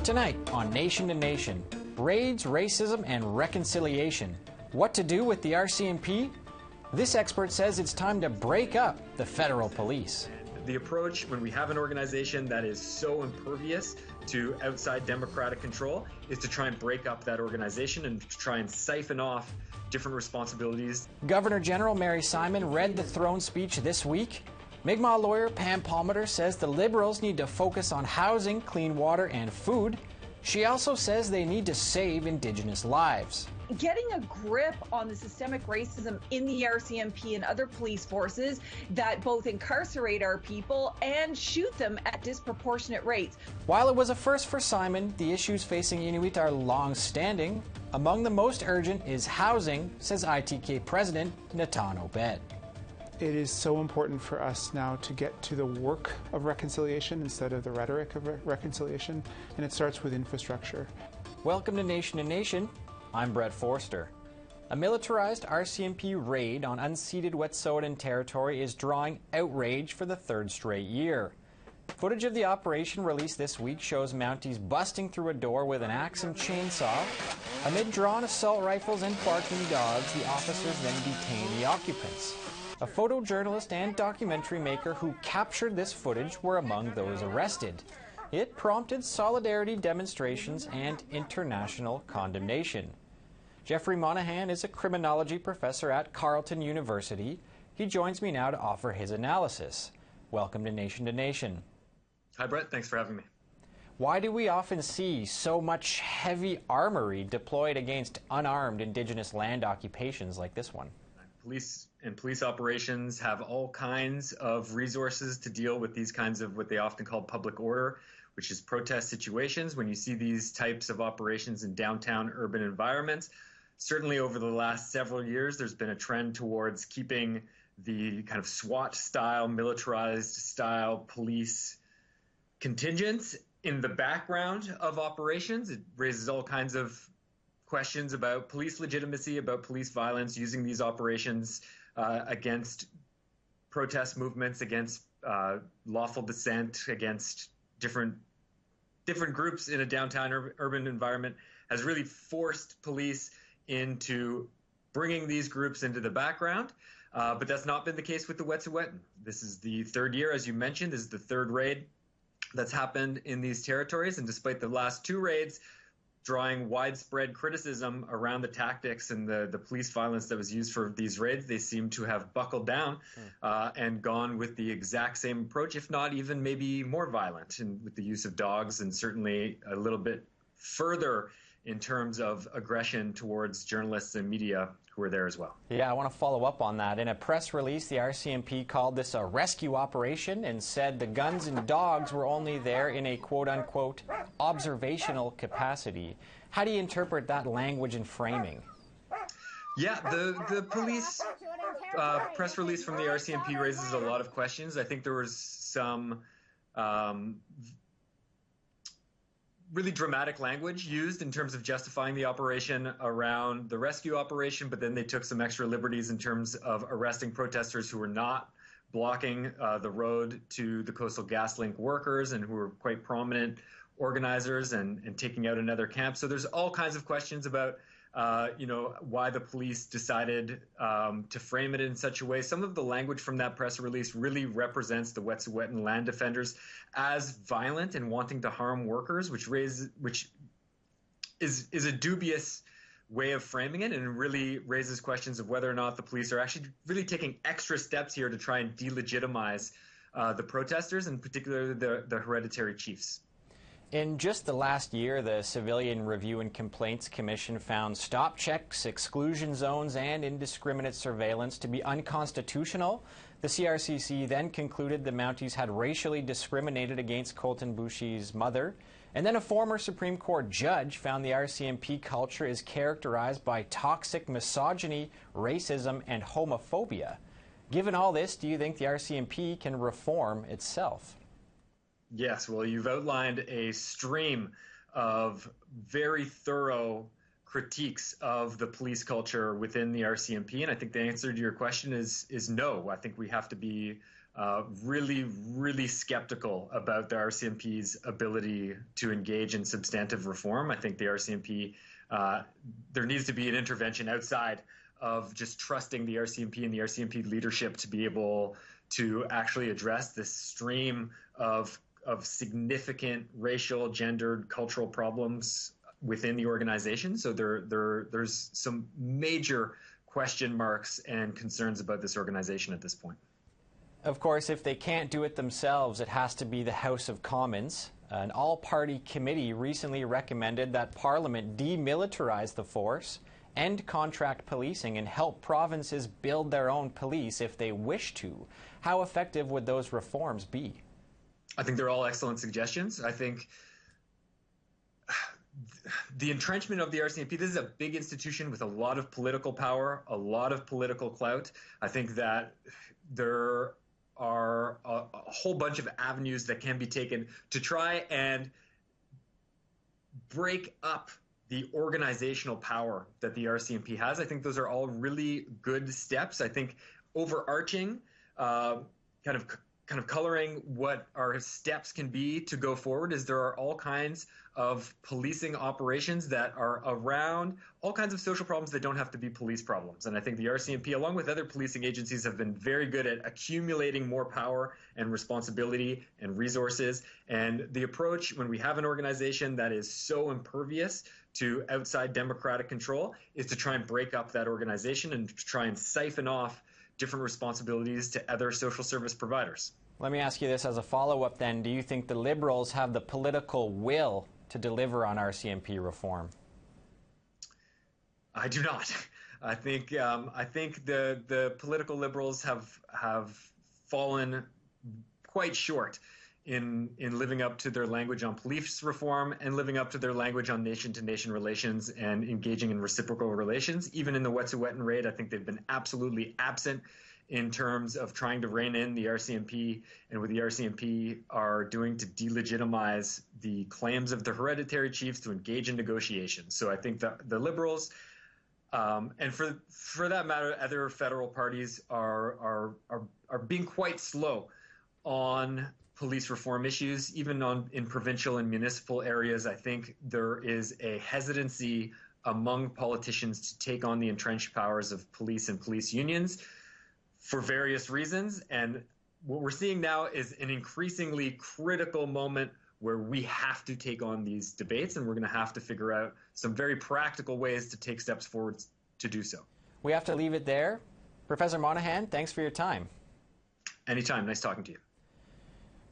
Tonight on Nation to Nation, raids, racism, and reconciliation. What to do with the RCMP? This expert says it's time to break up the federal police. The approach when we have an organization that is so impervious to outside democratic control is to try and break up that organization and try and siphon off different responsibilities. Governor General Mary Simon read the throne speech this week. Mi'kmaq lawyer Pam Palmater says the Liberals need to focus on housing, clean water, and food. She also says they need to save Indigenous lives. Getting a grip on the systemic racism in the RCMP and other police forces that both incarcerate our people and shoot them at disproportionate rates. While it was a first for Simon, the issues facing Inuit are long-standing. Among the most urgent is housing, says ITK President Natan Obed. It is so important for us now to get to the work of reconciliation instead of the rhetoric of reconciliation, and it starts with infrastructure. Welcome to Nation. I'm Brett Forster. A militarized RCMP raid on unceded Wet'suwet'en territory is drawing outrage for the third straight year. Footage of the operation released this week shows Mounties busting through a door with an axe and chainsaw. Amid drawn assault rifles and barking dogs, the officers then detain the occupants. A photojournalist and documentary maker who captured this footage were among those arrested. It prompted solidarity demonstrations and international condemnation. Jeffrey Monahan is a criminology professor at Carleton University. He joins me now to offer his analysis. Welcome to Nation. Hi, Brett. Thanks for having me. Why do we often see so much heavy armory deployed against unarmed Indigenous land occupations like this one? Police operations have all kinds of resources to deal with these kinds of what they often call public order, which is protest situations. When you see these types of operations in downtown urban environments, certainly over the last several years, there's been a trend towards keeping the kind of SWAT-style, militarized-style police contingents in the background of operations. It raises all kinds of questions about police legitimacy, about police violence, using these operations against protest movements, against lawful dissent, against different groups in a downtown urban environment, has really forced police into bringing these groups into the background. But that's not been the case with the Wet'suwet'en. This is the third year, as you mentioned. This is the third raid that's happened in these territories. And despite the last two raids drawing widespread criticism around the tactics and the police violence that was used for these raids, they seem to have buckled down and gone with the exact same approach, if not even maybe more violent, and with the use of dogs, and certainly a little bit further in terms of aggression towards journalists and media who were there as well. Yeah, I want to follow up on that. In a press release, the RCMP called this a rescue operation and said the guns and dogs were only there in a quote-unquote observational capacity. How do you interpret that language and framing? Yeah, the police press release from the RCMP raises a lot of questions. I think there was some really dramatic language used in terms of justifying the operation around the rescue operation, but then they took some extra liberties in terms of arresting protesters who were not blocking the road to the Coastal GasLink workers and who were quite prominent organizers, and taking out another camp. So there's all kinds of questions about why the police decided to frame it in such a way. Some of the language from that press release really represents the Wet'suwet'en land defenders as violent and wanting to harm workers, which is a dubious way of framing it, and really raises questions of whether or not the police are actually really taking extra steps here to try and delegitimize the protesters, and particularly the hereditary chiefs. In just the last year, the Civilian Review and Complaints Commission found stop checks, exclusion zones, and indiscriminate surveillance to be unconstitutional. The CRCC then concluded the Mounties had racially discriminated against Colton Boushie's mother. And then a former Supreme Court judge found the RCMP culture is characterized by toxic misogyny, racism, and homophobia. Given all this, do you think the RCMP can reform itself? Yes, well, you've outlined a stream of very thorough critiques of the police culture within the RCMP, and I think the answer to your question is no. I think we have to be really skeptical about the RCMP's ability to engage in substantive reform. I think the RCMP, there needs to be an intervention outside of just trusting the RCMP and the RCMP leadership to be able to actually address this stream of significant racial, gendered, cultural problems within the organization. So there's some major question marks and concerns about this organization at this point. Of course, if they can't do it themselves, it has to be the House of Commons. An all-party committee recently recommended that Parliament demilitarize the force, end contract policing, and help provinces build their own police if they wish to. How effective would those reforms be? I think they're all excellent suggestions. I think the entrenchment of the RCMP, this is a big institution with a lot of political power, a lot of political clout. I think that there are a whole bunch of avenues that can be taken to try and break up the organizational power that the RCMP has. I think those are all really good steps. I think overarching, kind of coloring what our steps can be to go forward is there are all kinds of policing operations that are around all kinds of social problems that don't have to be police problems. And I think the RCMP, along with other policing agencies, have been very good at accumulating more power and responsibility and resources. And the approach when we have an organization that is so impervious to outside democratic control is to try and break up that organization and try and siphon off different responsibilities to other social service providers. Let me ask you this as a follow-up then. Do you think the Liberals have the political will to deliver on RCMP reform? I do not. I think the political Liberals have fallen quite short in living up to their language on police reform and living up to their language on nation-to-nation relations and engaging in reciprocal relations. Even in the Wet'suwet'en raid, I think they've been absolutely absent in terms of trying to rein in the RCMP and what the RCMP are doing to delegitimize the claims of the hereditary chiefs to engage in negotiations. So I think that the Liberals, and for that matter, other federal parties are being quite slow on police reform issues, even in provincial and municipal areas. I think there is a hesitancy among politicians to take on the entrenched powers of police and police unions for various reasons. And what we're seeing now is an increasingly critical moment where we have to take on these debates, and we're going to have to figure out some very practical ways to take steps forward to do so. We have to leave it there. Professor Monahan, thanks for your time. Anytime. Nice talking to you.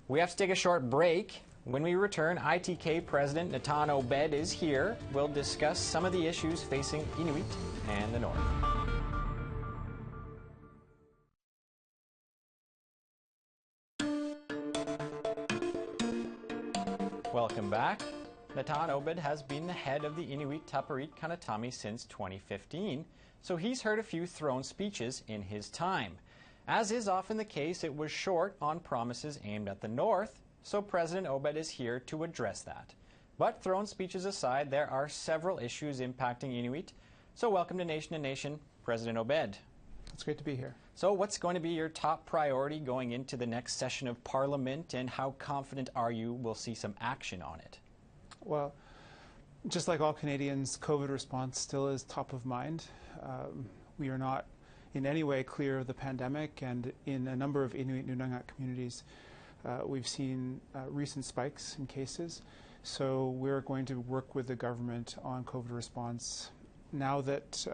We have to take a short break. When we return, ITK President Natan Obed is here. We'll discuss some of the issues facing Inuit and the North. Welcome back. Natan Obed has been the head of the Inuit Taparit Kanatami since 2015, so he's heard a few throne speeches in his time. As is often the case, it was short on promises aimed at the North, so President Obed is here to address that. But throne speeches aside, there are several issues impacting Inuit. So welcome to Nation to Nation, President Obed. It's great to be here. So what's going to be your top priority going into the next session of Parliament, and how confident are you we'll see some action on it? Well, just like all Canadians, COVID response still is top of mind. We are not in any way clear of the pandemic, and in a number of Inuit Nunangat communities, we've seen recent spikes in cases. So we're going to work with the government on COVID response. Now that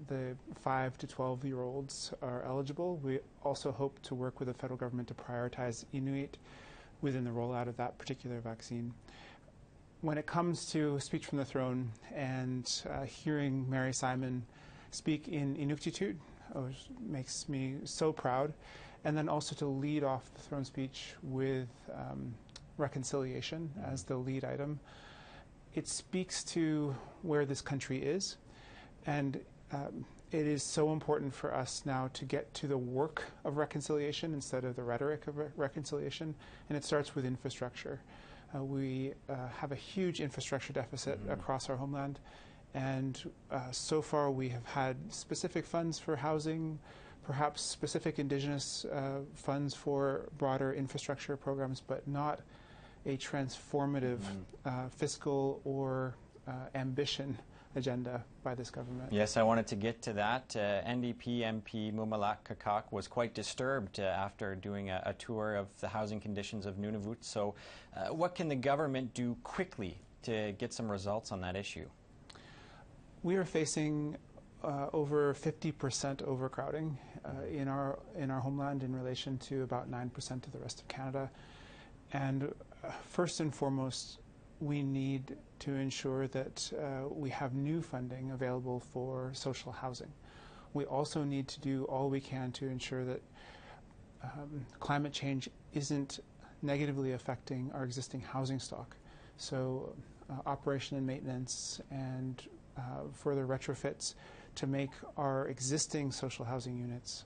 the 5 to 12-year-olds are eligible, we also hope to work with the federal government to prioritize Inuit within the rollout of that particular vaccine. When it comes to speech from the throne and hearing Mary Simon speak in Inuktitut, which makes me so proud, and then also to lead off the throne speech with reconciliation as the lead item. It speaks to where this country is, and it is so important for us now to get to the work of reconciliation instead of the rhetoric of reconciliation, and it starts with infrastructure. We have a huge infrastructure deficit across our homeland, and so far we have had specific funds for housing, perhaps specific Indigenous funds for broader infrastructure programs, but not a transformative fiscal or ambition agenda by this government. Yes, I wanted to get to that. NDP MP Mumalak Kakak was quite disturbed after doing a tour of the housing conditions of Nunavut. So what can the government do quickly to get some results on that issue? We are facing over 50% overcrowding in our homeland in relation to about 9% of the rest of Canada. And first and foremost, we need to ensure that we have new funding available for social housing. We also need to do all we can to ensure that climate change isn't negatively affecting our existing housing stock. So operation and maintenance and further retrofits to make our existing social housing units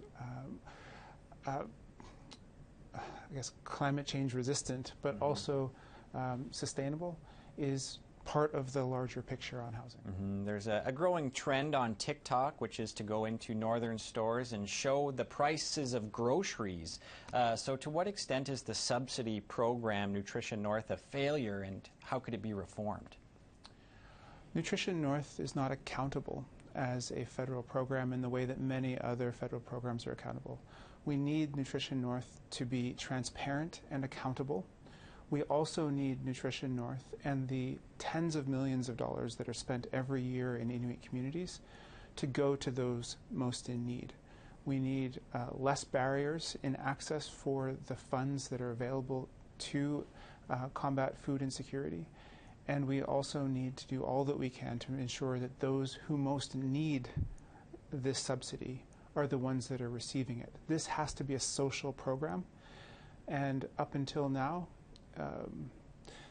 I guess climate change resistant, but also sustainable, is part of the larger picture on housing. There's a growing trend on TikTok, which is to go into northern stores and show the prices of groceries. So to what extent is the subsidy program Nutrition North a failure, and how could it be reformed? Nutrition North is not accountable as a federal program in the way that many other federal programs are accountable. We need Nutrition North to be transparent and accountable. We also need Nutrition North and the tens of millions of dollars that are spent every year in Inuit communities to go to those most in need. We need less barriers in access for the funds that are available to combat food insecurity. And we also need to do all that we can to ensure that those who most need this subsidy are the ones that are receiving it. This has to be a social program. And up until now,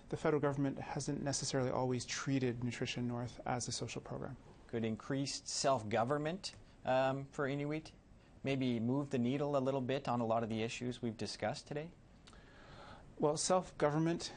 the federal government hasn't necessarily always treated Nutrition North as a social program. Could increased self-government for Inuit maybe move the needle a little bit on a lot of the issues we've discussed today? Well, self-government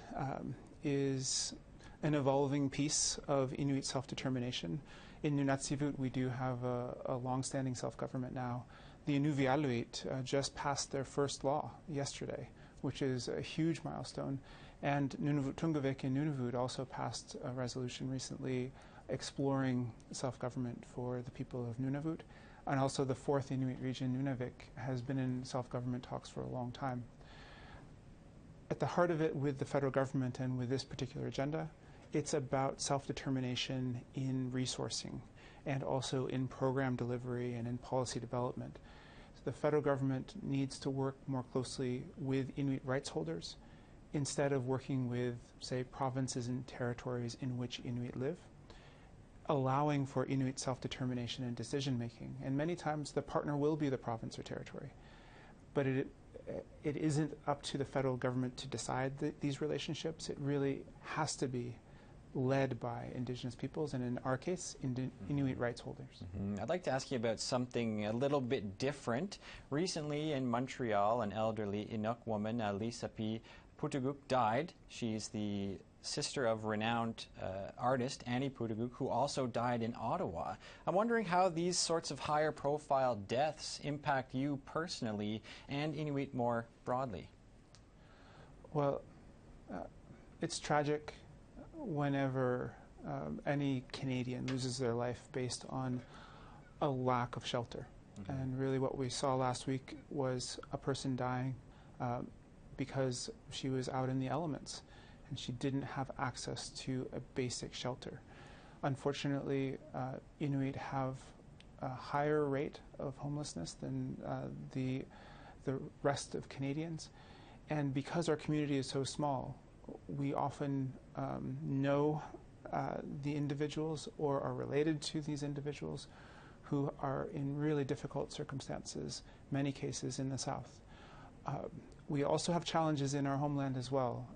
is an evolving piece of Inuit self-determination. In Nunatsiavut, we do have a long-standing self-government now. The Inuvialuit just passed their first law yesterday, which is a huge milestone. And Nunavut Tungavik in Nunavut also passed a resolution recently exploring self-government for the people of Nunavut. And also the 4th Inuit region, Nunavik, has been in self-government talks for a long time. At the heart of it with the federal government and with this particular agenda, it's about self-determination in resourcing and also in program delivery and in policy development. So the federal government needs to work more closely with Inuit rights holders instead of working with, say, provinces and territories in which Inuit live, allowing for Inuit self-determination and decision-making. And many times the partner will be the province or territory. But it isn't up to the federal government to decide these relationships. It really has to be led by Indigenous peoples, and in our case, Inuit rights holders. I'd like to ask you about something a little bit different. Recently in Montreal, an elderly Inuk woman, Lisa P. Putuguk, died. She's the sister of renowned artist Annie Putuguk, who also died in Ottawa. I'm wondering how these sorts of higher profile deaths impact you personally and Inuit more broadly. Well, it's tragic whenever any Canadian loses their life based on a lack of shelter. And really what we saw last week was a person dying because she was out in the elements and she didn't have access to a basic shelter. Unfortunately, Inuit have a higher rate of homelessness than the rest of Canadians. And because our community is so small, we often know the individuals or are related to these individuals who are in really difficult circumstances, many cases in the South. We also have challenges in our homeland as well,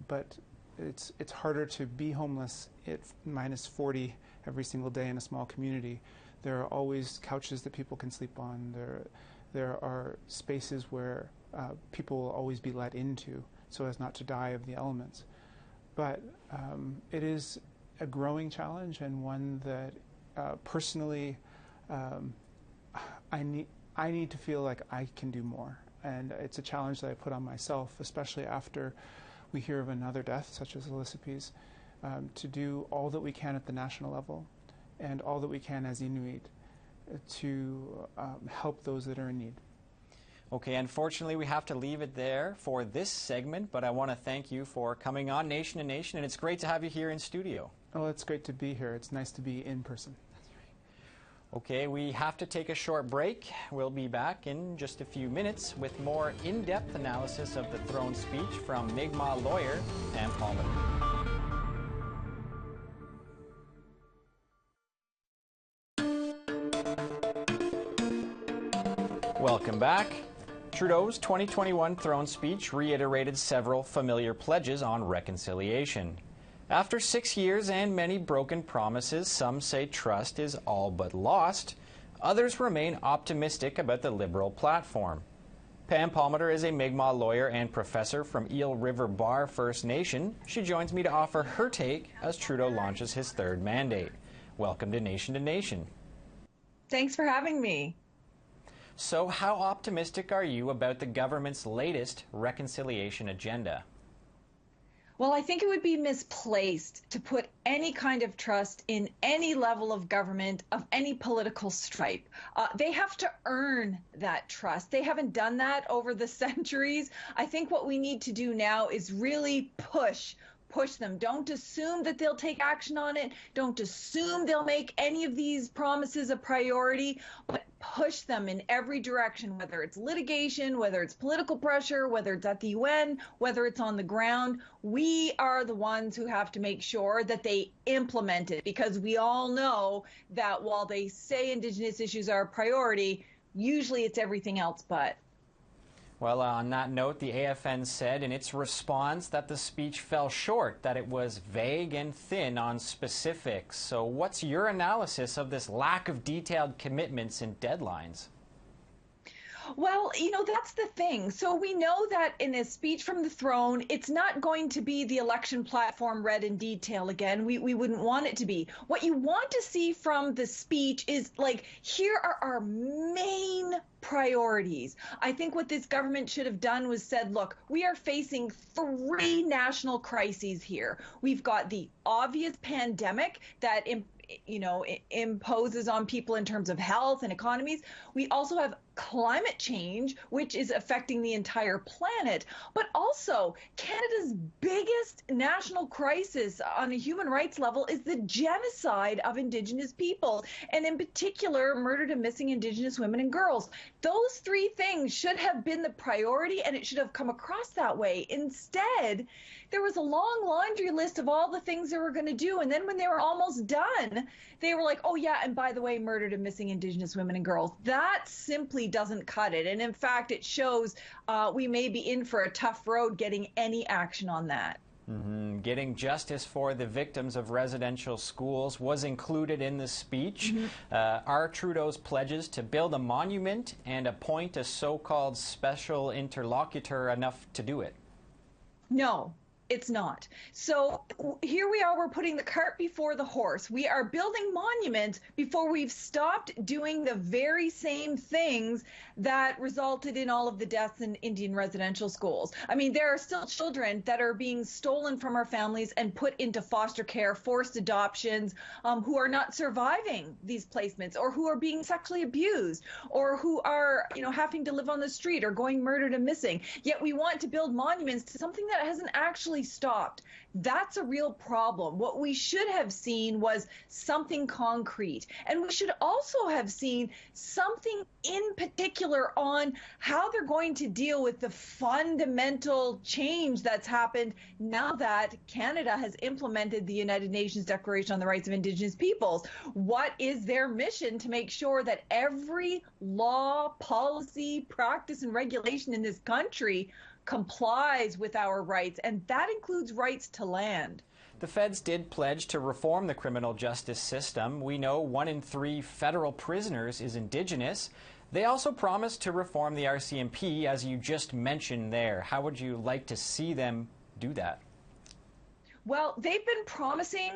but it's harder to be homeless at minus 40 every single day in a small community. There are always couches that people can sleep on. There are spaces where people will always be let into so as not to die of the elements. But it is a growing challenge and one that personally I need to feel like I can do more. And it's a challenge that I put on myself, especially after we hear of another death, such as Elizabeth's, to do all that we can at the national level and all that we can as Inuit to help those that are in need. Okay, unfortunately, we have to leave it there for this segment, but I want to thank you for coming on Nation to Nation, and it's great to have you here in studio. Oh, it's great to be here. It's nice to be in person. Okay, we have to take a short break. We'll be back in just a few minutes with more in-depth analysis of the throne speech from Mi'kmaq lawyer Pam Palmater. Welcome back. Trudeau's 2021 throne speech reiterated several familiar pledges on reconciliation. After 6 years and many broken promises, some say trust is all but lost. Others remain optimistic about the Liberal platform. Pam Palmater is a Mi'kmaq lawyer and professor from Eel River Bar First Nation. She joins me to offer her take as Trudeau launches his third mandate. Welcome to Nation. Thanks for having me. So how optimistic are you about the government's latest reconciliation agenda? Well, I think it would be misplaced to put any kind of trust in any level of government of any political stripe. They have to earn that trust. They haven't done that over the centuries. I think what we need to do now is really push them. Don't assume that they'll take action on it. Don't assume they'll make any of these promises a priority, but push them in every direction, whether it's litigation, whether it's political pressure, whether it's at the UN, whether it's on the ground. We are the ones who have to make sure that they implement it, because we all know that while they say Indigenous issues are a priority, usually it's everything else but. Well, on that note, the AFN said in its response that the speech fell short, that it was vague and thin on specifics. So what's your analysis of this lack of detailed commitments and deadlines? Well, that's the thing. So we know that in a speech from the throne, it's not going to be the election platform read in detail again. We wouldn't want it to be. What you want to see from the speech is, like, here are our main priorities. I think what this government should have done was said, look, we are facing 3 national crises here. We've got the obvious pandemic that imposes on people in terms of health and economies. We also have climate change, which is affecting the entire planet. But also, Canada's biggest national crisis on a human rights level is the genocide of Indigenous people, and in particular, murdered and missing Indigenous women and girls. Those 3 things should have been the priority, and it should have come across that way. Instead, there was a long laundry list of all the things they were going to do, and then when they were almost done, they were like, oh yeah, and by the way, murdered and missing Indigenous women and girls. That simply doesn't cut it, and in fact, it shows we may be in for a tough road getting any action on that. Getting justice for the victims of residential schools was included in the speech. Are Trudeau's pledges to build a monument and appoint a so-called special interlocutor enough to do it? No. It's not. So here we are, we're putting the cart before the horse. We are building monuments before we've stopped doing the very same things that resulted in all of the deaths in Indian residential schools. I mean, there are still children that are being stolen from our families and put into foster care, forced adoptions, who are not surviving these placements, or who are being sexually abused, or who are, having to live on the street or going murdered and missing. Yet we want to build monuments to something that hasn't actually stopped. That's a real problem. What we should have seen was something concrete. And we should also have seen something in particular on how they're going to deal with the fundamental change that's happened now that Canada has implemented the United Nations Declaration on the Rights of Indigenous Peoples. What is their mission to make sure that every law, policy, practice, and regulation in this country complies with our rights, and that includes rights to land? The feds did pledge to reform the criminal justice system. We know 1 in 3 federal prisoners is Indigenous. They also promised to reform the RCMP, as you just mentioned there. How would you like to see them do that? Well, they've been promising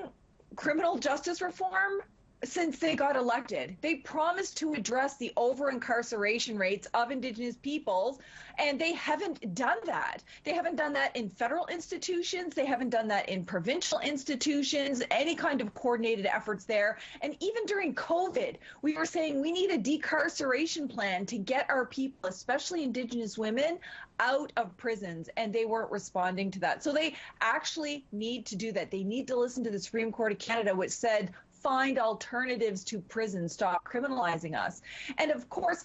criminal justice reform since they got elected. They promised to address the over-incarceration rates of Indigenous peoples, and they haven't done that. They haven't done that in federal institutions. They haven't done that in provincial institutions, any kind of coordinated efforts there. And even during COVID, we were saying we need a decarceration plan to get our people, especially Indigenous women, out of prisons, and they weren't responding to that. So they actually need to do that. They need to listen to the Supreme Court of Canada, which said find alternatives to prison, stop criminalizing us. And of course,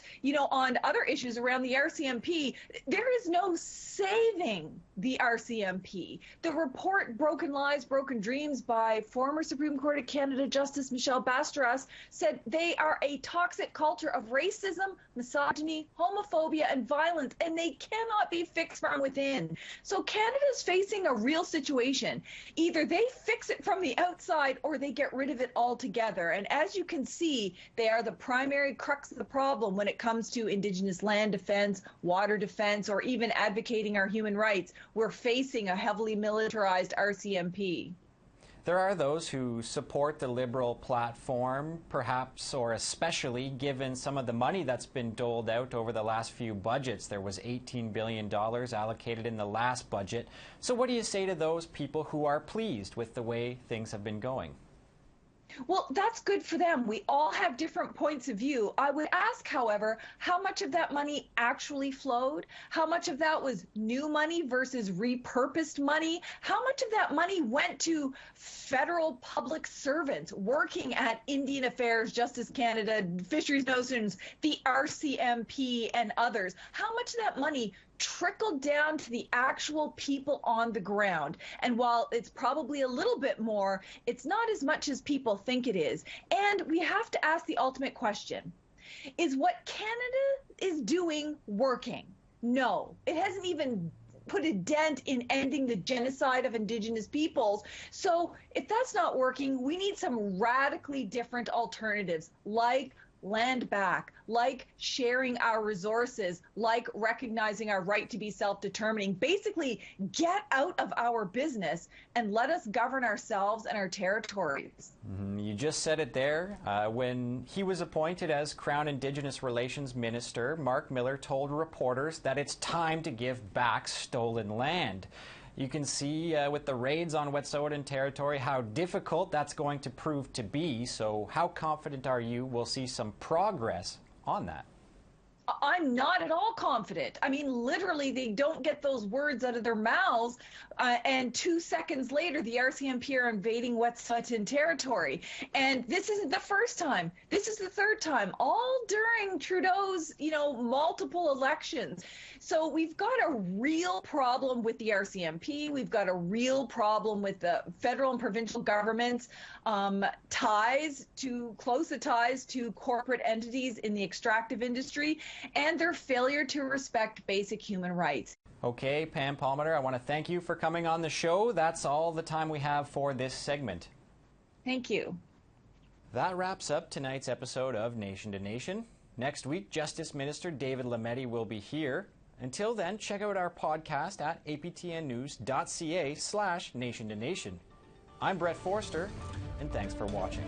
on other issues around the RCMP, there is no saving the RCMP. The report Broken Lives, Broken Dreams by former Supreme Court of Canada Justice Michelle Bastaras said they are a toxic culture of racism, misogyny, homophobia, and violence, and they cannot be fixed from within. So Canada's facing a real situation. Either they fix it from the outside or they get rid of it altogether. And as you can see, they are the primary crux of the problem when it comes to Indigenous land defense, water defense, or even advocating our human rights. We're facing a heavily militarized RCMP. There are those who support the Liberal platform, perhaps or especially given some of the money that's been doled out over the last few budgets. There was $18 billion allocated in the last budget. So what do you say to those people who are pleased with the way things have been going? Well, that's good for them. We all have different points of view. I would ask, however, how much of that money actually flowed? How much of that was new money versus repurposed money? How much of that money went to federal public servants working at Indian Affairs, Justice Canada, Fisheries Notions, the RCMP, and others? How much of that money trickled down to the actual people on the ground? And while it's probably a little bit more, it's not as much as people think it is. And we have to ask the ultimate question. Is what Canada is doing working? No, it hasn't even put a dent in ending the genocide of Indigenous peoples. So if that's not working, we need some radically different alternatives, like land back, like sharing our resources, like recognizing our right to be self-determining. Basically, get out of our business and let us govern ourselves and our territories. You just said it there. When he was appointed as Crown Indigenous Relations Minister, Mark Miller told reporters that it's time to give back stolen land. You can see with the raids on Wet'suwet'en territory how difficult that's going to prove to be. So how confident are you we'll see some progress on that? I'm not at all confident. I mean, literally, they don't get those words out of their mouths, and 2 seconds later, the RCMP are invading Wet'suwet'en territory. And this isn't the first time. This is the third time, all during Trudeau's, multiple elections. So we've got a real problem with the RCMP. We've got a real problem with the federal and provincial governments' ties to corporate entities in the extractive industry, and their failure to respect basic human rights. Okay, Pam Palmater, I want to thank you for coming on the show. That's all the time we have for this segment. Thank you. That wraps up tonight's episode of Nation to Nation. Next week, Justice Minister David Lametti will be here. Until then, check out our podcast at aptnnews.ca/Nation to Nation. I'm Brett Forster, and thanks for watching.